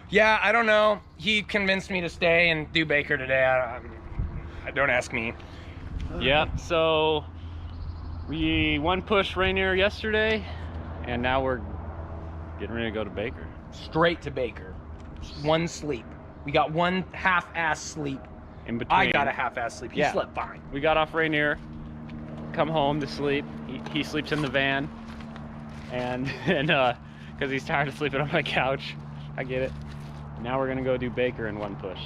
Yeah, I don't know. He convinced me to stay and do Baker today. Don't ask me. Yep, so we one push Rainier yesterday, and now we're getting ready to go to Baker. Straight to Baker. One sleep. We got one half-ass sleep. In between. I got a half-ass sleep. He slept fine. We got off Rainier, come home to sleep. He sleeps in the van, and because he's tired of sleeping on my couch. I get it. Now we're gonna go do Baker in one push.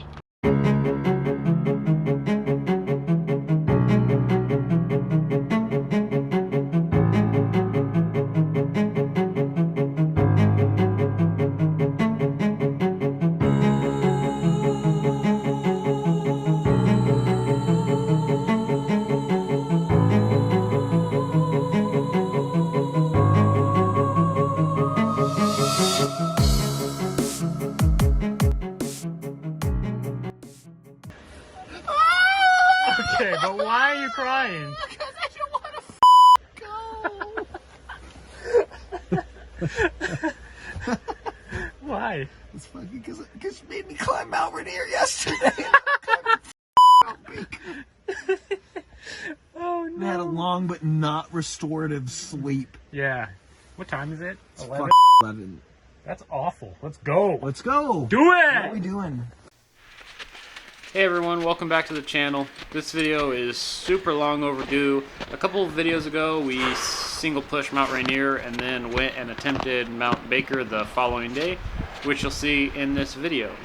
Okay, but why are you crying? Because I don't want to go. Why? It's fucking because you made me climb Mount Rainier yesterday. Oh no. I had a long but not restorative sleep. Yeah. What time is it? It's 11? 11. That's awful. Let's go. Let's go. Do it! What are we doing? Hey everyone, welcome back to the channel. This video is super long overdue. A couple of videos ago we single pushed Mount Rainier and then went and attempted Mount Baker the following day, which you'll see in this video.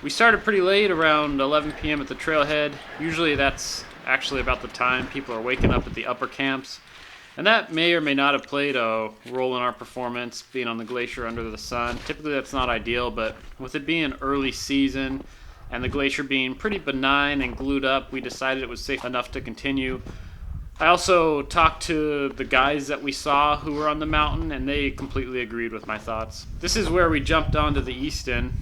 We started pretty late, around 11 p.m. at the trailhead. Usually that's actually about the time people are waking up at the upper camps. And that may or may not have played a role in our performance, being on the glacier under the sun. Typically that's not ideal, but with it being early season, and the glacier being pretty benign and glued up, we decided it was safe enough to continue. I also talked to the guys that we saw who were on the mountain, and they completely agreed with my thoughts. This is where we jumped onto the Easton.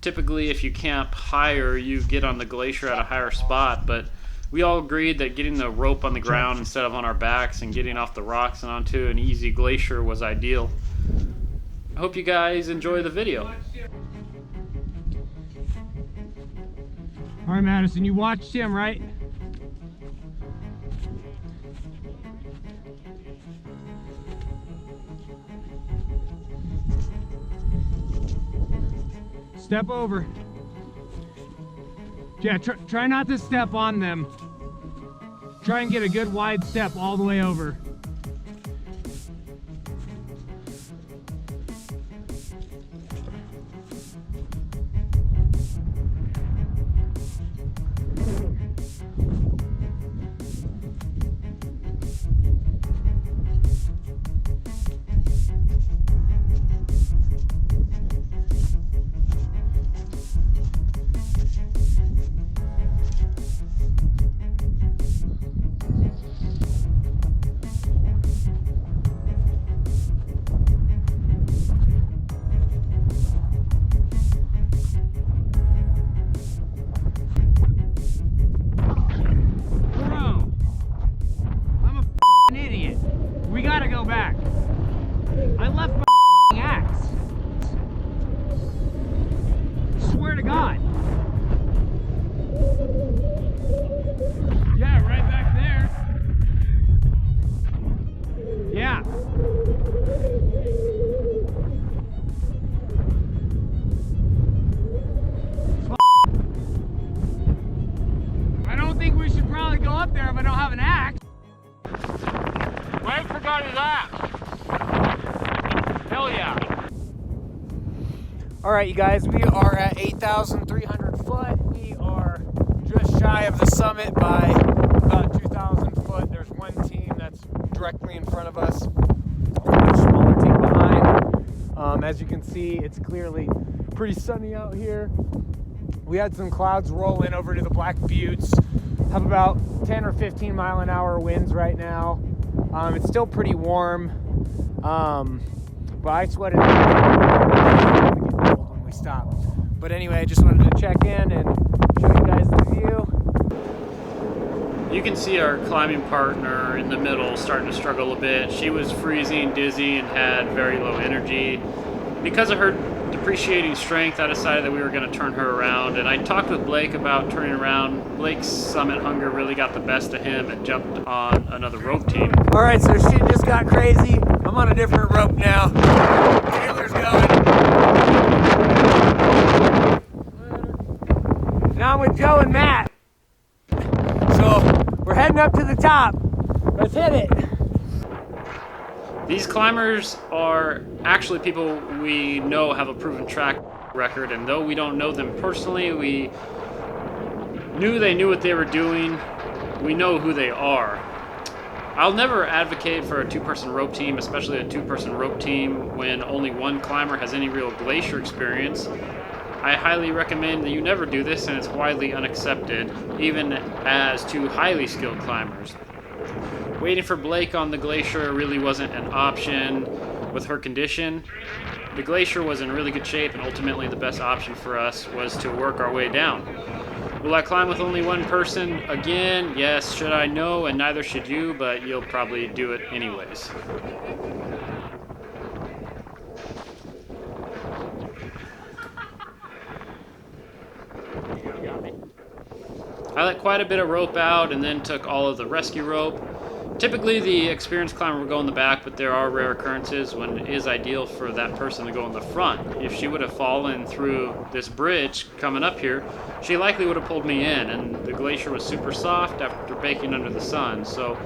Typically, if you camp higher, you get on the glacier at a higher spot, but we all agreed that getting the rope on the ground instead of on our backs and getting off the rocks and onto an easy glacier was ideal. I hope you guys enjoy the video. All right, Madison, you watched him, right? Step over. Yeah, try not to step on them. Try and get a good wide step all the way over. Gotta go back. I left my axe. Swear to God. Yeah, right back there. Yeah. I don't think we should probably go up there if I don't have an axe. Wait for his axe. Hell yeah. All right, you guys, we are at 8,300 foot. We are just shy of the summit by about 2,000 foot. There's one team that's directly in front of us, a much smaller team behind. As you can see, it's clearly pretty sunny out here. We had some clouds roll in over to the Black Buttes, have about 10 or 15 mile an hour winds right now. It's still pretty warm, but I sweated when we stopped. But anyway, I just wanted to check in and show you guys the view. You can see our climbing partner in the middle starting to struggle a bit. She was freezing, dizzy, and had very low energy. Because of her depreciating strength, I decided that we were going to turn her around, and I talked with Blake about turning around. Blake's summit hunger really got the best of him and jumped on another rope team. All right, so shit just got crazy. I'm on a different rope now. Taylor's going. Now I'm with Joe and Matt. So we're heading up to the top. Let's hit it. These climbers are actually people we know have a proven track record, and though we don't know them personally, we knew they knew what they were doing. We know who they are. I'll never advocate for a two-person rope team, especially a two-person rope team when only one climber has any real glacier experience. I highly recommend that you never do this, and it's widely unaccepted, even as two highly skilled climbers. Waiting for Blake on the glacier really wasn't an option with her condition. The glacier was in really good shape, and ultimately the best option for us was to work our way down. Will I climb with only one person again? Yes. Should I? No, and neither should you, but you'll probably do it anyways. I let quite a bit of rope out and then took all of the rescue rope. Typically the experienced climber will go in the back, but there are rare occurrences when it is ideal for that person to go in the front. If she would have fallen through this bridge coming up here, she likely would have pulled me in, and the glacier was super soft after baking under the sun, so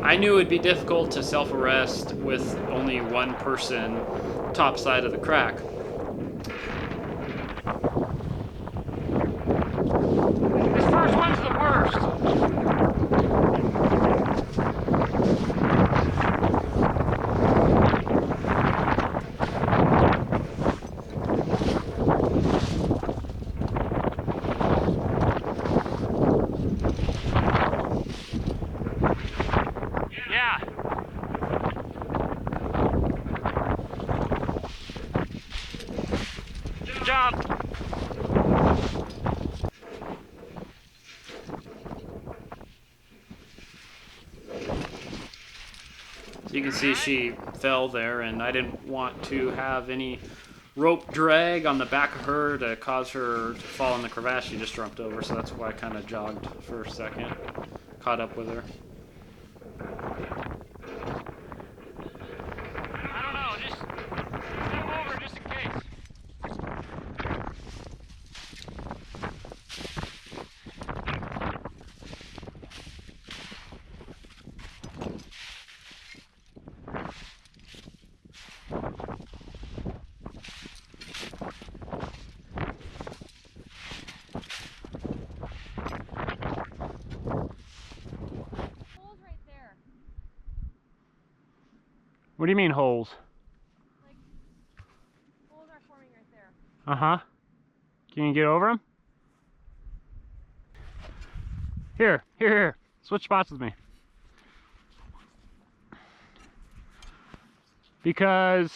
I knew it would be difficult to self-arrest with only one person top side of the crack. This first one's the worst. Yeah. Good job. So you can see she fell there, and I didn't want to have any rope drag on the back of her to cause her to fall in the crevasse she just jumped over, so that's why I kind of jogged for a second, caught up with her. I don't know, just move over just in case. Holes right there. What do you mean holes? Like, holes are forming right there. Uh-huh. Can you get over them? Here. Switch spots with me. Because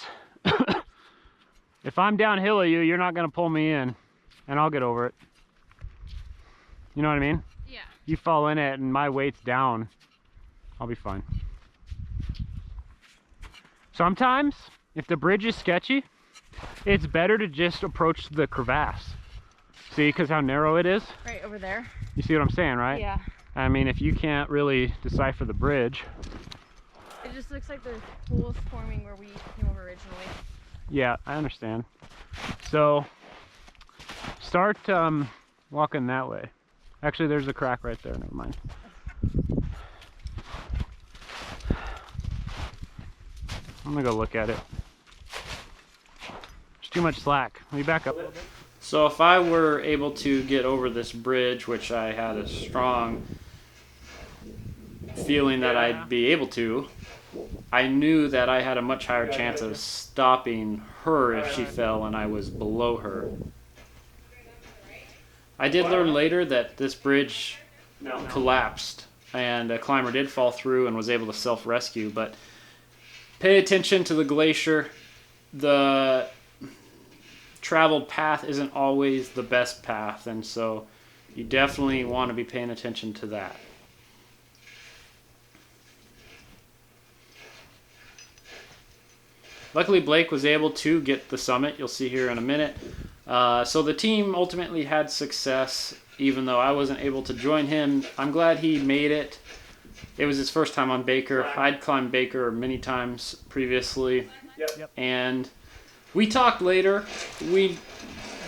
if I'm downhill of you, you're not going to pull me in, and I'll get over it. You know what I mean? Yeah. You fall in it and my weight's down, I'll be fine. Sometimes, if the bridge is sketchy, it's better to just approach the crevasse. See, because how narrow it is? Right over there. You see what I'm saying, right? Yeah. I mean, if you can't really decipher the bridge, It just looks like there's holes forming where we came over originally. yeah, I understand. So, start walking that way. Actually, there's a crack right there, never mind. I'm gonna go look at it. There's too much slack. Let me back up a little bit. So if I were able to get over this bridge, which I had a strong feeling that I'd be able to, I knew that I had a much higher chance of stopping her if she fell and I was below her. I did learn later that this bridge collapsed and a climber did fall through and was able to self-rescue, but pay attention to the glacier. The traveled path isn't always the best path, and so you definitely want to be paying attention to that. luckily Blake was able to get the summit. You'll see here in a minute. So the team ultimately had success, even though I wasn't able to join him. I'm glad he made it. It was his first time on Baker. I'd climbed Baker many times previously. Yep. And we talked later. We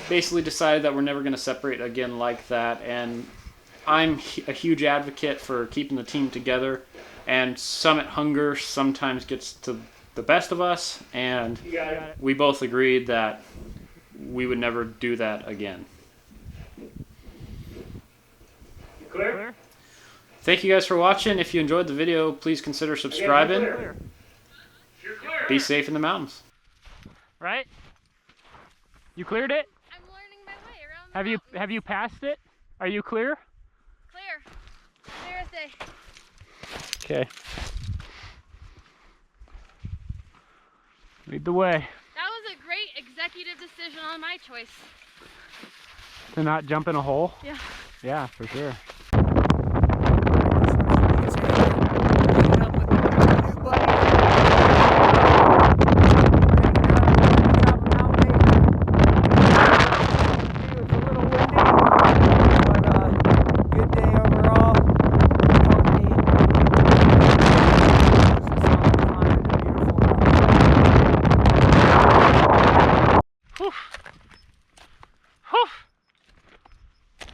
basically decided that we're never going to separate again like that. And I'm a huge advocate for keeping the team together. And summit hunger sometimes gets to the best of us. And we both agreed that we would never do that again. Clear? Thank you guys for watching. If you enjoyed the video, please consider subscribing. Be safe in the mountains. Right? You cleared it? I'm learning my way around the mountain. Have you passed it? Are you clear? Clear. Clear as day. Okay. Lead the way. That was a great executive decision on my choice. To not jump in a hole? Yeah. Yeah, for sure.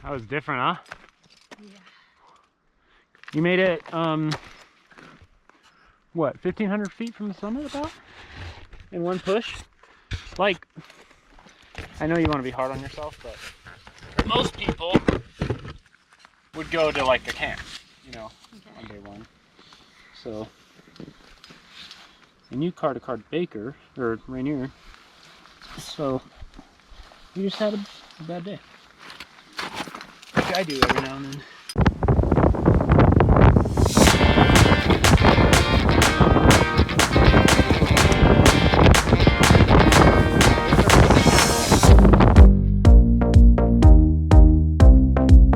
That was different, huh? Yeah. You made it, what, 1,500 feet from the summit about? In one push? Like, I know you want to be hard on yourself, but most people would go to like the camp, you know, on day one. So, and you card Baker, or Rainier, so you just had a bad day. Like I do every now and then.